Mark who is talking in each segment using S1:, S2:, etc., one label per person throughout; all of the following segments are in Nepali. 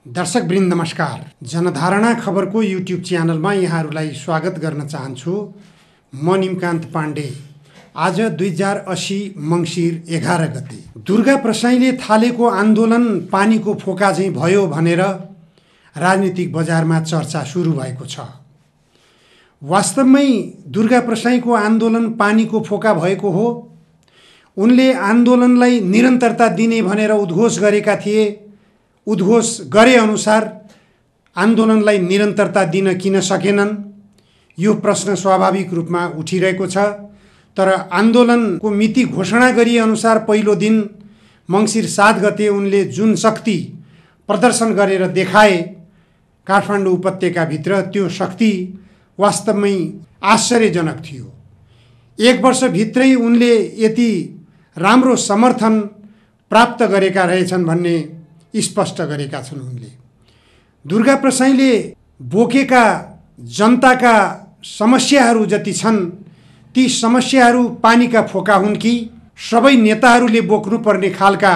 S1: दर्शकवृन्द नमस्कार। जनधारणा खबरको युट्युब च्यानलमा यहाँहरूलाई स्वागत गर्न चाहन्छु। म निमकान्त पाण्डे। आज 2080 मङ्सिर 11 गते दुर्गा प्रसाईले थालेको आन्दोलन पानीको फोका चाहिँ भयो भनेर राजनीतिक बजारमा चर्चा सुरु भएको छ। वास्तवमै दुर्गा प्रसाईको आन्दोलन पानीको फोका भएको हो। उनले आन्दोलनलाई निरन्तरता दिने भनेर उद्घोष गरेका थिए। उद्घोष गरे अनुसार आन्दोलनलाई निरन्तरता दिन किन सकेनन्, यो प्रश्न स्वाभाविक रूपमा उठिरहेको छ। तर आन्दोलनको मिति घोषणा गरिए अनुसार पहिलो दिन मङ्सिर 7 गते उनले जुन शक्ति प्रदर्शन गरेर देखाए काठमाडौँ उपत्यकाभित्र, त्यो शक्ति वास्तवमै आश्चर्यजनक थियो। एक वर्षभित्रै उनले यति राम्रो समर्थन प्राप्त गरेका रहेछन् भन्ने स्पष्ट गरेका छन्। उनले दुर्गा प्रसाईले बोकेका जनताका समस्याहरू जति छन्, ती समस्याहरू पानीका फोका हुन् कि सबै नेताहरूले बोक्नुपर्ने खालका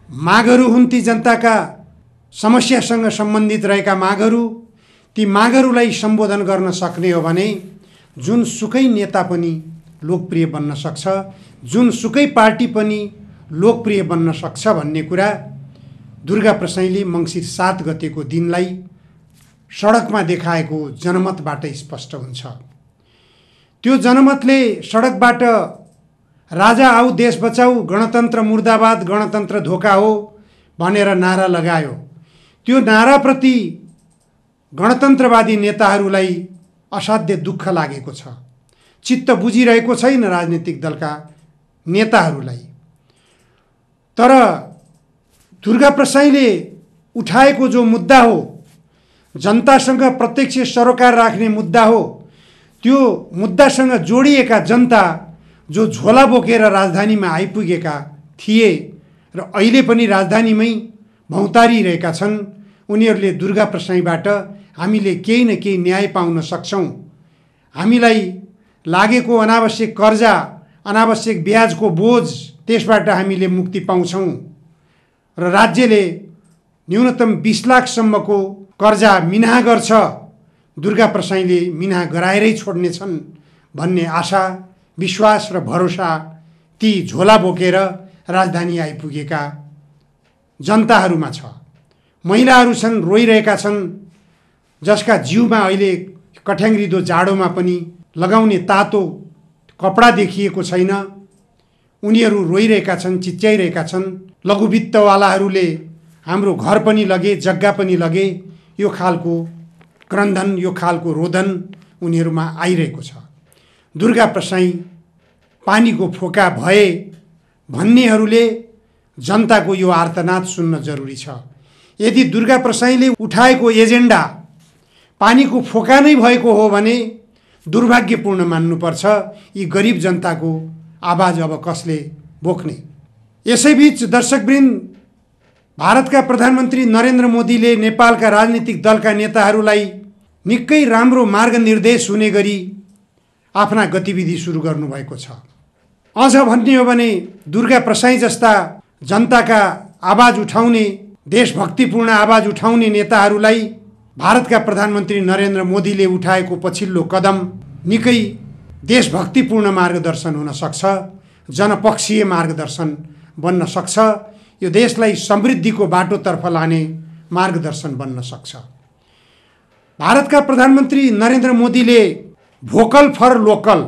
S1: मागहरू हुन्। ती जनताका समस्यासँग सम्बन्धित रहेका मागहरू, ती मागहरूलाई सम्बोधन गर्न सक्ने हो भने जुनसुकै नेता पनि लोकप्रिय बन्न सक्छ, जुनसुकै पार्टी पनि लोकप्रिय बन्न सक्छ भन्ने कुरा दुर्गा प्रसाईले मङ्सिर 7 गतेको दिनलाई सडकमा देखाएको जनमतबाट स्पष्ट हुन्छ। त्यो जनमतले सडकबाट राजा आऊ देश बचाऊ, गणतन्त्र मुर्दाबाद, गणतन्त्र धोका हो भनेर नारा लगायो। त्यो नाराप्रति गणतन्त्रवादी नेताहरूलाई असाध्य दुःख लागेको छ। चित्त बुझिरहेको छैन राजनीतिक दलका नेताहरूलाई। तर दुर्गा प्रसाईले उठाएको जो मुद्दा हो, जनतासँग प्रत्यक्ष सरोकार राख्ने मुद्दा हो, त्यो मुद्दासँग जोडिएका जनता जो झोला बोकेर राजधानीमा आइपुगेका थिए र अहिले पनि राजधानीमै भौँतारिरहेका छन्, उनीहरूले दुर्गा प्रसाईबाट हामीले केही न केही न्याय पाउन सक्छौँ, हामीलाई लागेको अनावश्यक कर्जा, अनावश्यक ब्याजको बोझ, त्यसबाट हामीले मुक्ति पाउँछौँ र राज्यले न्यूनतम 20 लाखसम्मको कर्जा मिनाहा गर्छ, दुर्गा प्रसाईले मिनाहा गराएरै छोड्नेछन् भन्ने आशा, विश्वास र भरोसा ती झोला बोकेर राजधानी आइपुगेका जनताहरूमा छ। महिलाहरू छन्, रोइरहेका छन्, जसका जिउमा अहिले कठ्याङ्ग्रिदो जाडोमा पनि लगाउने तातो कपडा देखिएको छैन। उनीहरू रोइरहेका छन्, चिच्याइरहेका छन्। लघुवित्तवालाहरूले हाम्रो घर पनि लगे, जग्गा पनि लगे, यो खालको क्रन्दन, यो खालको रोदन उनीहरूमा आइरहेको छ। दुर्गा प्रसाई पानीको फोका भए भन्नेहरूले जनताको यो आर्तनाद सुन्न जरुरी छ। यदि दुर्गा प्रसाईले उठाएको एजेन्डा पानीको फोका नै भएको हो भने दुर्भाग्यपूर्ण मान्नुपर्छ। यी गरिब जनताको आवाज अब कसले बोक्ने? यसैबीच दर्शकवृन्द, भारतका प्रधानमन्त्री नरेन्द्र मोदीले नेपालका राजनीतिक दलका नेताहरूलाई निकै राम्रो मार्गनिर्देश हुने गरी आफ्ना गतिविधि सुरु गर्नुभएको छ। अझ भन्ने हो भने दुर्गा प्रसाई जस्ता जनताका आवाज उठाउने, देशभक्तिपूर्ण आवाज उठाउने नेताहरूलाई भारतका प्रधानमन्त्री नरेन्द्र मोदीले उठाएको पछिल्लो कदम निकै देशभक्तिपूर्ण मार्गदर्शन हुन सक्छ, जनपक्षीय मार्गदर्शन बन्न सक्छ, यो देशलाई समृद्धिको बाटोतर्फ लाने मार्गदर्शन बन्न सक्छ। भारतका प्रधानमन्त्री नरेन्द्र मोदीले भोकल फर लोकल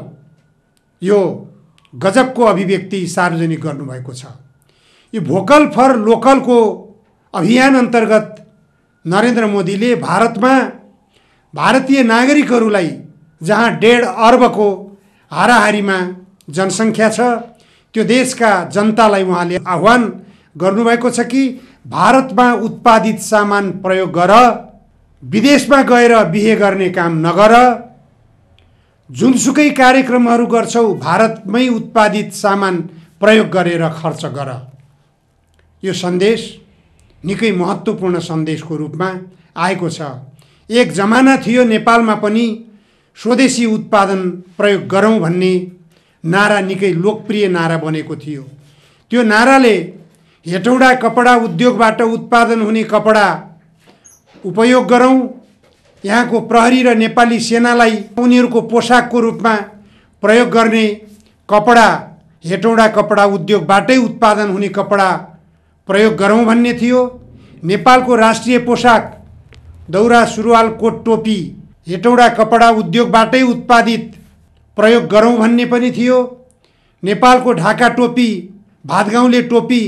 S1: यो गजबको अभिव्यक्ति सार्वजनिक गर्नुभएको छ। यो भोकल फर लोकलको अभियान अन्तर्गत नरेन्द्र मोदीले भारतमा भारतीय नागरिकहरूलाई, जहाँ 1.5 अर्बको हाराहारीमा जनसङ्ख्या छ, त्यो देशका जनतालाई उहाँले आह्वान गर्नुभएको छ कि भारतमा उत्पादित सामान प्रयोग गर, विदेशमा गएर बिहे गर्ने काम नगर, जुनसुकै कार्यक्रमहरू गर्छौ भारतमै उत्पादित सामान प्रयोग गरेर खर्च गर। यो सन्देश निकै महत्त्वपूर्ण सन्देशको रूपमा आएको छ। एक जमाना थियो नेपालमा पनि स्वदेशी उत्पादन प्रयोग गरौँ भन्ने नारा निकै लोकप्रिय नारा बनेको थियो। त्यो नाराले हेटौडा कपडा उद्योगबाट उत्पादन हुने कपडा उपयोग गरौँ। यहाँको प्रहरी र नेपाली सेनालाई उनीहरूको पोसाकको रूपमा प्रयोग गर्ने कपडा, हेटौँडा कपडा उद्योगबाटै उत्पादन हुने कपडा प्रयोग गरौँ भन्ने थियो। नेपालको राष्ट्रिय पोसाक दौरा सुरुवाल कोट टोपी हेटौँडा कपडा उद्योगबाटै उत्पादित प्रयोग गरौँ भन्ने पनि थियो। नेपालको ढाका टोपी, भातगाउँले टोपी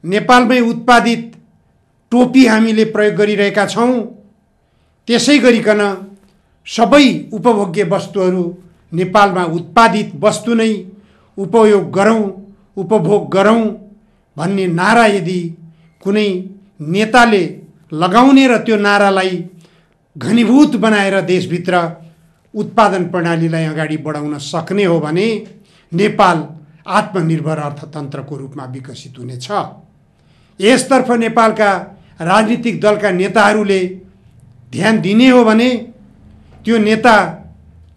S1: नेपालमै उत्पादित टोपी हामीले प्रयोग गरिरहेका छौँ। त्यसै गरिकन सबै उपभोग्य वस्तुहरू नेपालमा उत्पादित वस्तु नै उपयोग गरौँ, उपभोग गरौँ भन्ने नारा यदि कुनै नेताले लगाउने र त्यो नारालाई घनीभूत बनाएर देशभित्र उत्पादन प्रणालीलाई अगाडि बढाउन सक्ने हो भने नेपाल आत्मनिर्भर अर्थतन्त्रको रूपमा विकसित हुनेछ। यसतर्फ नेपालका राजनीतिक दलका नेताहरूले ध्यान दिने हो भने त्यो नेता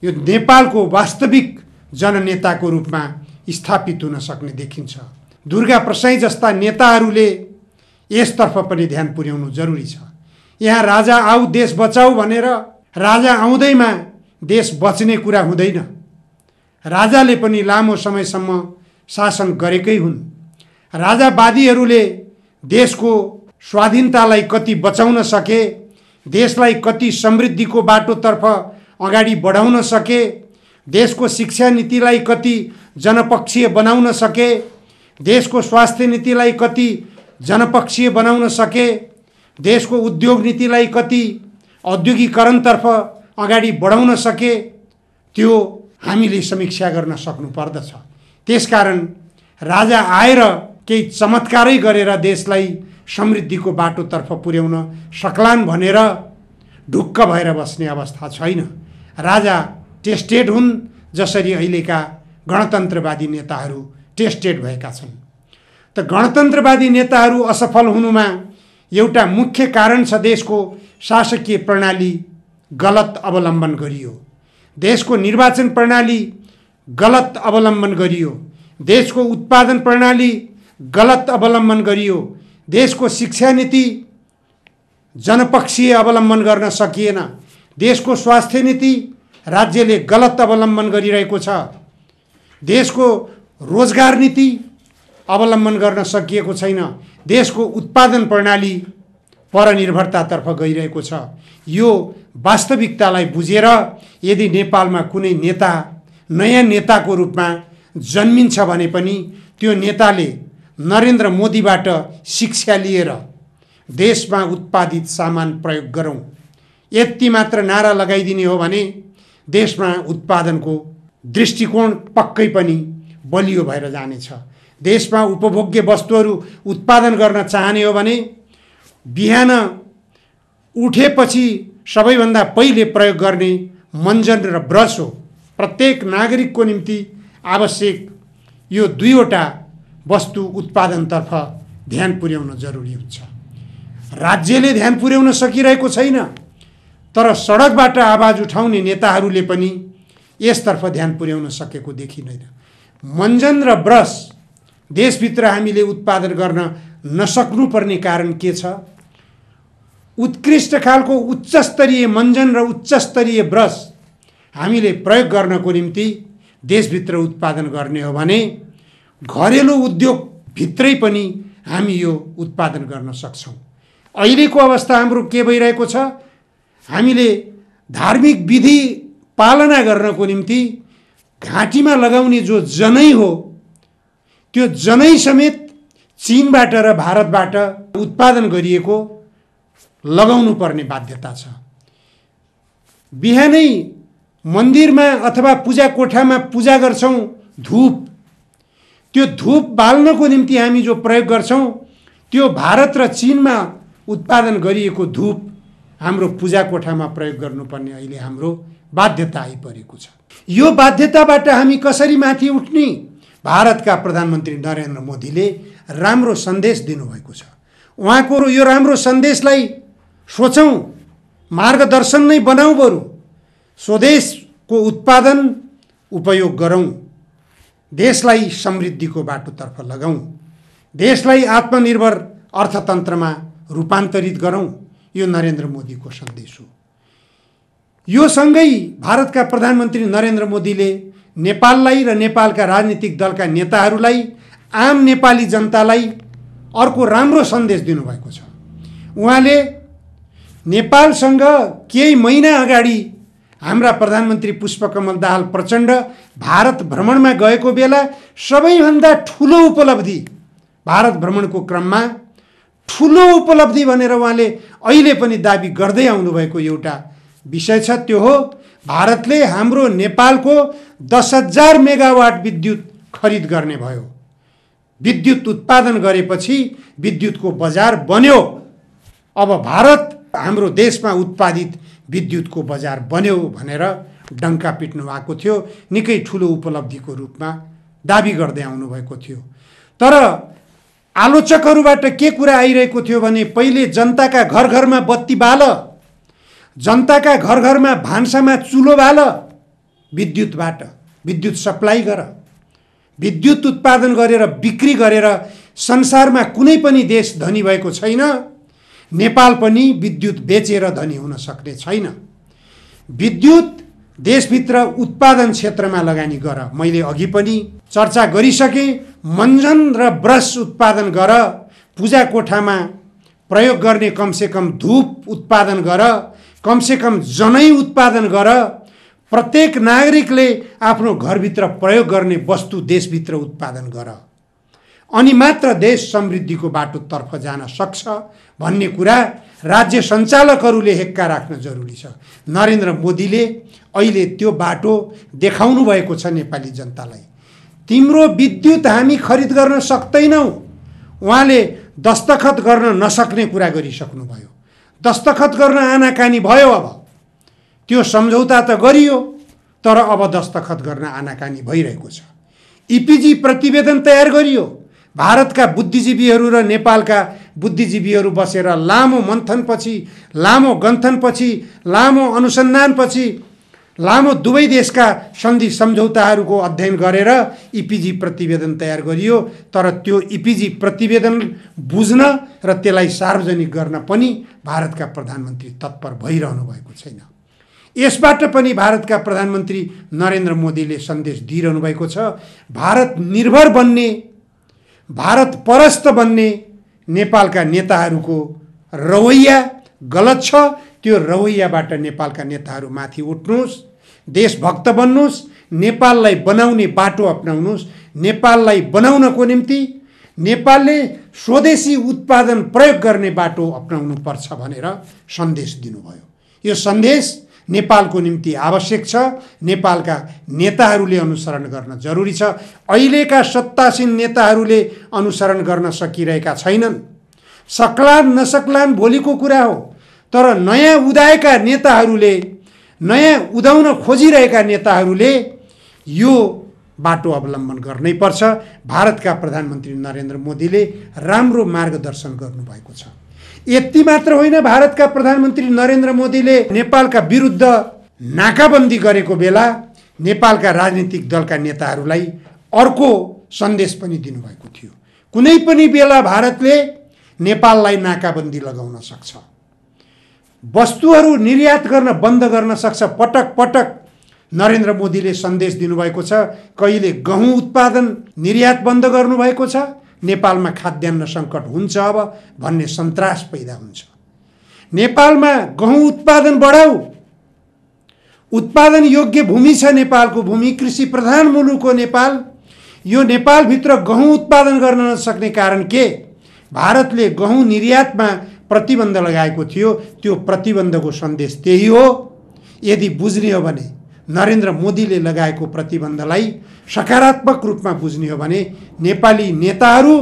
S1: यो नेपालको वास्तविक जननेताको रूपमा स्थापित हुन सक्ने देखिन्छ। दुर्गा प्रसाई जस्ता नेताहरूले यसतर्फ पनि ध्यान पुर्याउनु जरुरी छ। यहाँ राजा आऊ देश बचाऊ भनेर राजा आउँदैमा देश बच्ने कुरा हुँदैन। राजाले पनि लामो समयसम्म शासन गरेकै हुन्। राजावादीहरूले देशको स्वाधीनतालाई कति बचाउन सके, देशलाई कति समृद्धिको बाटोतर्फ अगाडि बढाउन सके, देशको शिक्षा नीतिलाई कति जनपक्षीय बनाउन सके, देशको स्वास्थ्य नीतिलाई कति जनपक्षीय बनाउन सके, देशको उद्योग नीतिलाई कति औद्योगिकरणतर्फ अगाडि बढाउन सके, त्यो हामीले समीक्षा गर्न सक्नु पर्दछ। त्यसकारण राजा आएर केही चमत्कारै गरेर देशलाई समृद्धिको बाटोतर्फ पुर्याउन सक्लान् भनेर ढुक्क भएर बस्ने अवस्था छैन। राजा टेस्टेड हुन्, जसरी अहिलेका गणतन्त्रवादी नेताहरू टेस्टेड भएका छन्। त गणतन्त्रवादी नेताहरू असफल हुनुमा एउटा मुख्य कारण छ देशको शासकीय प्रणाली गलत अवलम्बन गरियो, देशको निर्वाचन प्रणाली गलत अवलम्बन गरियो, देशको उत्पादन प्रणाली गलत अवलम्बन गरियो, देशको शिक्षा नीति जनपक्षीय अवलम्बन गर्न सकिएन, देशको स्वास्थ्य नीति राज्यले गलत अवलम्बन गरिरहेको छ, देशको रोजगार नीति अवलम्बन गर्न सकिएको छैन, देशको उत्पादन प्रणाली परनिर्भरतातर्फ गइरहेको छ। यो वास्तविकतालाई बुझेर यदि नेपालमा कुनै नेता नयाँ नेताको रूपमा जन्मिन्छ भने पनि त्यो नेताले नरेन्द्र मोदीबाट शिक्षा लिएर देशमा उत्पादित सामान प्रयोग गरौँ, यति मात्र नारा लगाइदिने हो भने देशमा उत्पादनको दृष्टिकोण पक्कै पनि बलियो भएर जानेछ। देशमा उपभोग्य वस्तुहरू उत्पादन गर्न चाहने हो भने बिहान उठेपछि सबैभन्दा पहिले प्रयोग गर्ने मञ्जन र ब्रस हो। प्रत्येक नागरिकको निम्ति आवश्यक यो दुईवटा वस्तु उत्पादनतर्फ ध्यान पुर्याउन जरुरी हुन्छ। राज्यले ध्यान पुर्याउन सकिरहेको छैन, तर सडकबाट आवाज उठाउने नेताहरूले पनि यसतर्फ ध्यान पुर्याउन सकेको देखिँदैन। मञ्जन र ब्रस देशभित्र हामीले उत्पादन गर्न नसक्नुपर्ने कारण के छ? उत्कृष्ट खालको उच्चस्तरीय मञ्जन र उच्चस्तरीय ब्रस हामीले प्रयोग गर्नको निम्ति देशभित्र उत्पादन गर्ने हो भने घरेलु उद्योग भित्रै पनि हामी यो उत्पादन गर्न सक्छौँ। अहिलेको अवस्था हाम्रो के भइरहेको छ? हामीले धार्मिक विधि पालना गर्नको निम्ति घाँटीमा लगाउने जो जनै हो, त्यो जनै समेत चीनबाट र भारतबाट उत्पादन गरिएको लगाउनु पर्ने बाध्यता छ। बिहानै मन्दिरमा अथवा पूजा कोठामा पूजा गर्छौँ धूप, त्यो धूप बाल्नको निम्ति हामी जो प्रयोग गर्छौँ त्यो भारत र चीनमा उत्पादन गरिएको धूप हाम्रो पूजा कोठामा प्रयोग गर्नुपर्ने अहिले हाम्रो बाध्यता आइपरेको छ। यो बाध्यताबाट हामी कसरी माथि उठ्ने? भारतका प्रधानमन्त्री नरेन्द्र मोदीले राम्रो सन्देश दिनुभएको छ। उहाँको यो राम्रो सन्देशलाई सोचौँ, मार्गदर्शन नै बनाऊ। बरु स्वदेशको उत्पादन उपयोग गरौँ, देशलाई समृद्धिको बाटोतर्फ लगाऊँ, देशलाई आत्मनिर्भर अर्थतन्त्रमा रूपान्तरित गरौँ। यो नरेन्द्र मोदीको सन्देश हो। यो सँगै भारतका प्रधानमन्त्री नरेन्द्र मोदीले नेपाललाई र नेपालका राजनीतिक दलका नेताहरूलाई, आम नेपाली जनतालाई अर्को राम्रो सन्देश दिनुभएको छ। उहाँले नेपालसँग केही महिना अगाडि हाम्रा प्रधानमन्त्री पुष्पकमल दाहाल प्रचण्ड भारत भ्रमणमा गएको बेला सबैभन्दा ठुलो उपलब्धि, भारत भ्रमणको क्रममा ठुलो उपलब्धि भनेर उहाँले अहिले पनि दाबी गर्दै आउनुभएको एउटा विषय छ। त्यो हो भारतले हाम्रो नेपालको 10,000 मेगावाट विद्युत खरिद गर्ने भयो। विद्युत उत्पादन गरेपछि विद्युतको बजार बन्यो। अब भारत हाम्रो देशमा उत्पादित विद्युतको बजार बन्यो भनेर डङ्का पिट्नु भएको थियो। निकै ठुलो उपलब्धिको रूपमा दाबी गर्दै आउनुभएको थियो। तर आलोचकहरूबाट के कुरा आइरहेको थियो भने पहिले जनताका घर घरमा बत्ती बाल, जनताका घर घरमा भान्सामा चुलो बाल, विद्युतबाट विद्युत सप्लाई गर, विद्युत उत्पादन गरेर बिक्री गरेर संसारमा कुनै पनि देश धनी भएको छैन। नेपाल पनि विद्युत बेचेर धनी हुन सक्ने छैन। विद्युत देशभित्र उत्पादन क्षेत्रमा लगानी गर। मैले अघि पनि चर्चा गरिसकेँ। मञ्जन र ब्रस उत्पादन गर, पूजा कोठामा प्रयोग गर्ने कमसेकम धूप उत्पादन गर, कमसेकम जनै उत्पादन गर। प्रत्येक नागरिकले आफ्नो घरभित्र प्रयोग गर्ने वस्तु देशभित्र उत्पादन गर, अनि मात्र देश समृद्धिको बाटोतर्फ जान सक्छ भन्ने कुरा राज्य सञ्चालकहरूले हेक्का राख्न जरुरी छ। नरेन्द्र मोदीले अहिले त्यो बाटो देखाउनु भएको छ नेपाली जनतालाई। तिम्रो विद्युत हामी खरिद गर्न सक्दैनौँ, उहाँले दस्तखत गर्न नसक्ने कुरा गरिसक्नुभयो। दस्तखत गर्न आनाकानी भयो। अब त्यो सम्झौता त गरियो, तर अब दस्तखत गर्न आनाकानी भइरहेको छ। इपिजी प्रतिवेदन तयार गरियो। भारतका बुद्धिजीवीहरू र नेपालका बुद्धिजीवीहरू बसेर लामो मन्थनपछि, लामो गन्थनपछि, लामो अनुसन्धानपछि, लामो दुवै देशका सन्धि सम्झौताहरूको अध्ययन गरेर इपिजी प्रतिवेदन तयार गरियो। तर त्यो इपिजी प्रतिवेदन बुझ्न र त्यसलाई सार्वजनिक गर्न पनि भारतका प्रधानमन्त्री तत्पर भइरहनु भएको छैन। यसबाट पनि भारतका प्रधानमन्त्री नरेन्द्र मोदीले सन्देश दिइरहनु भएको छ। भारत निर्भर बन्ने, भारत परस्त बन्ने नेपालका नेताहरूको रवैया गलत छ। त्यो रवैयाबाट नेपालका नेताहरू माथि उठ्नुहोस्, देशभक्त बन्नुहोस्, नेपाललाई बनाउने बाटो अपनाउनुहोस्। नेपाललाई बनाउनको निम्ति नेपालले स्वदेशी उत्पादन प्रयोग गर्ने बाटो अपनाउनु पर्छ भनेर सन्देश दिनुभयो। यो सन्देश नेपालको निम्ति आवश्यक छ। नेपालका नेताहरूले अनुसरण गर्न जरुरी छ। अहिलेका सत्तासीन नेताहरूले अनुसरण गर्न सकिरहेका छैनन्। सक्लान नसक्लान भोलिको कुरा हो, तर नयाँ उदाएका नेताहरूले, नयाँ उदाउन खोजिरहेका नेताहरूले यो बाटो अवलम्बन गर्नै पर्छ। भारतका प्रधानमन्त्री नरेन्द्र मोदीले राम्रो मार्गदर्शन गर्नुभएको छ। यति मात्र होइन, भारतका प्रधानमन्त्री नरेन्द्र मोदीले नेपालका विरुद्ध नाकाबन्दी गरेको बेला नेपालका राजनीतिक दलका नेताहरूलाई अर्को सन्देश पनि दिनुभएको थियो। कुनै पनि बेला भारतले नेपाललाई नाकाबन्दी लगाउन सक्छ, वस्तुहरू निर्यात गर्न बन्द गर्न सक्छ। पटक पटक नरेन्द्र मोदीले सन्देश दिनुभएको छ। कहिले गहुँ उत्पादन निर्यात बन्द गर्नुभएको छ। नेपालमा खाद्यान्न सङ्कट हुन्छ अब भन्ने सन्तास पैदा हुन्छ। नेपालमा गहुँ उत्पादन बढाऊ। उत्पादन योग्य भूमि छ नेपालको भूमि, कृषि प्रधान मुलुक हो नेपाल। यो नेपालभित्र गहुँ उत्पादन गर्न नसक्ने कारण के? भारतले गहुँ निर्यातमा प्रतिबन्ध लगाएको थियो। त्यो प्रतिबन्धको सन्देश त्यही हो। यदि बुझ्ने हो भने नरेन्द्र मोदीले लगाएको प्रतिबन्धलाई सकारात्मक रूपमा बुझ्ने हो भने नेपाली नेताहरू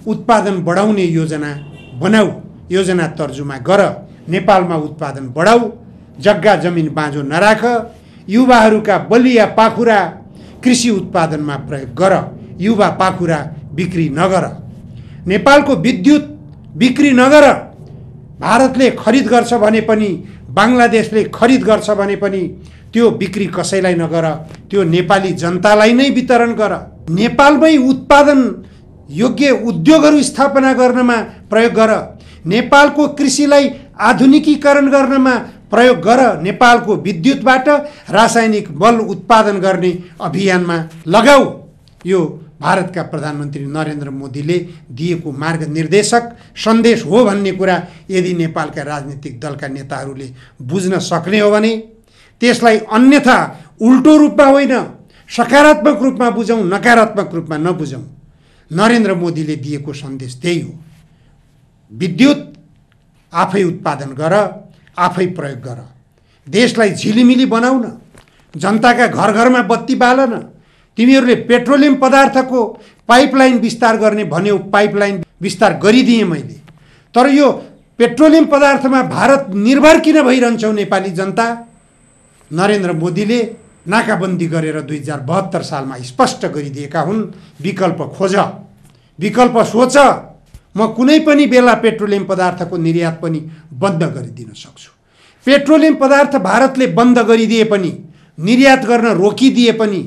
S1: उत्पादन बढाउने योजना बनाऊ, योजना तर्जुमा गर, नेपालमा उत्पादन बढाऊ, जग्गा जमिन बाँझो नराख, युवाहरूका बलिया पाखुरा कृषि उत्पादनमा प्रयोग गर, युवा पाखुरा बिक्री नगर, नेपालको विद्युत बिक्री नगर। भारतले खरिद गर्छ भने पनि, बाङ्लादेशले खरिद गर्छ भने पनि त्यो बिक्री कसैलाई नगर, त्यो नेपाली जनतालाई नै वितरण गर। नेपालमै उत्पादन योग्य उद्योगहरू स्थापना गर्नमा प्रयोग गर। नेपालको कृषिलाई आधुनिकीकरण गर्नमा प्रयोग गर, नेपालको विद्युतबाट रासायनिक बल उत्पादन गर्ने अभियानमा लगाऊ। यो भारतका प्रधानमन्त्री नरेन्द्र मोदीले दिएको मार्गनिर्देशक सन्देश हो भन्ने कुरा यदि नेपालका राजनीतिक दलका नेताहरूले बुझ्न सक्ने हो भने त्यसलाई अन्यथा उल्टो रूपमा होइन सकारात्मक रूपमा बुझौँ, नकारात्मक रूपमा नबुझौँ। नरेन्द्र मोदीले दिएको सन्देश त्यही हो। विद्युत आफै उत्पादन गर, आफै प्रयोग गर, देशलाई झिलिमिली बनाउन, जनताका घर घरमा बत्ती बाल न। तिमीहरूले पेट्रोलियम पदार्थको पाइपलाइन विस्तार गर्ने भन्यो, पाइपलाइन विस्तार गरिदिएँ मैले। तर यो पेट्रोलियम पदार्थमा भारत निर्भर किन भइरहन्छौ नेपाली जनता? नरेन्द्र मोदीले नाकाबन्दी गरेर 2072 सालमा स्पष्ट गरिदिएका हुन्, विकल्प खोज, विकल्प सोच। म कुनै पनि बेला पेट्रोलियम पदार्थको निर्यात पनि बन्द गरिदिन सक्छु। पेट्रोलियम पदार्थ भारतले बन्द गरिदिए पनि, निर्यात गर्न रोकिदिए पनि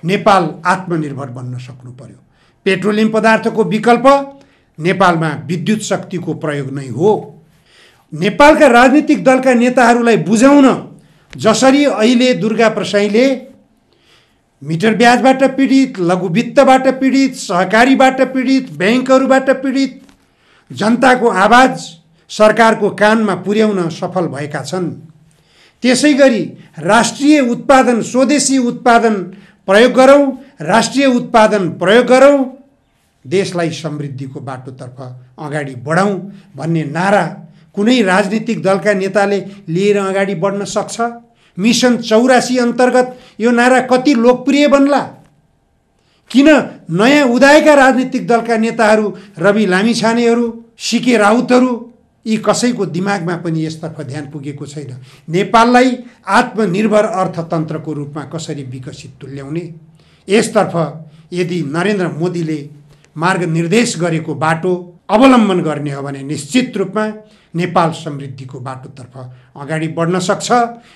S1: नेपाल आत्मनिर्भर बन्न सक्नु पर्यो। पेट्रोलियम पदार्थको विकल्प नेपालमा विद्युत शक्तिको प्रयोग नै हो। नेपालका राजनीतिक दलका नेताहरूलाई बुझाउन, जसरी अहिले दुर्गा प्रसाईले मिटर ब्याजबाट पीडित, लघुवित्तबाट पीडित, सहकारीबाट पीडित, ब्याङ्कहरूबाट पीडित जनताको आवाज सरकारको कानमा पुर्याउन सफल भएका छन्, त्यसै गरी राष्ट्रिय उत्पादन, स्वदेशी उत्पादन प्रयोग गरौँ, राष्ट्रिय उत्पादन प्रयोग गरौँ, देशलाई समृद्धिको बाटोतर्फ अगाडि बढाउँ भन्ने नारा कुनै राजनीतिक दलका नेताले लिएर अगाडि बढ्न सक्छ? मिसन 84 अन्तर्गत यो नारा कति लोकप्रिय बन्ला? किन नयाँ उदाएका राजनीतिक दलका नेताहरू, रवि लामिछानेहरू, सिके राउतहरू, यी कसैको दिमागमा पनि यसतर्फ ध्यान पुगेको छैन। नेपाललाई आत्मनिर्भर अर्थतन्त्रको रूपमा कसरी विकसित तुल्याउने, यसतर्फ यदि नरेन्द्र मोदीले मार्गनिर्देश गरेको बाटो अवलम्बन गर्ने हो भने निश्चित रूपमा नेपाल समृद्धिको बाटोतर्फ अगाडि बढ्न सक्छ।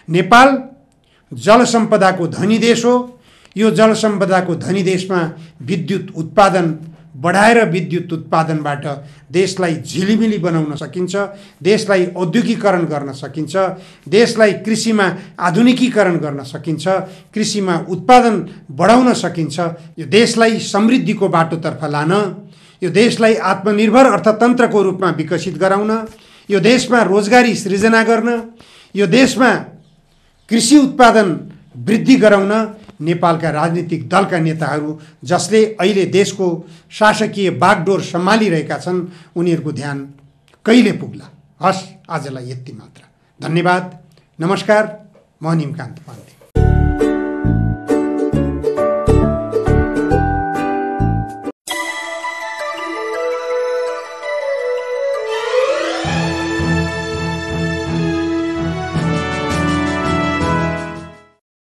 S1: नेपाल जलसम्पदाको धनी देश हो। यो जलसम्पदाको धनी देशमा विद्युत उत्पादन बढाएर विद्युत उत्पादनबाट देशलाई झिलिमिली बनाउन सकिन्छ, देशलाई औद्योगिकीकरण गर्न सकिन्छ, देशलाई कृषिमा आधुनिकीकरण गर्न सकिन्छ, कृषिमा उत्पादन बढाउन सकिन्छ। यो देशलाई समृद्धिको बाटोतर्फ लान, यो देशलाई आत्मनिर्भर अर्थतन्त्रको रूपमा विकसित गराउन, यो देशमा रोजगारी सृजना गर्न, यो देशमा कृषि उत्पादन वृद्धि गराउन नेपालका राजनीतिक दलका नेताहरू, जसले अहिले देशको शासकीय बागडोर सम्हालिरहेका छन्, उनीहरूको ध्यान कहिले पुग्ला? हस्, आजलाई यति मात्र। धन्यवाद, नमस्कार। म निमकान्त पाण्डे।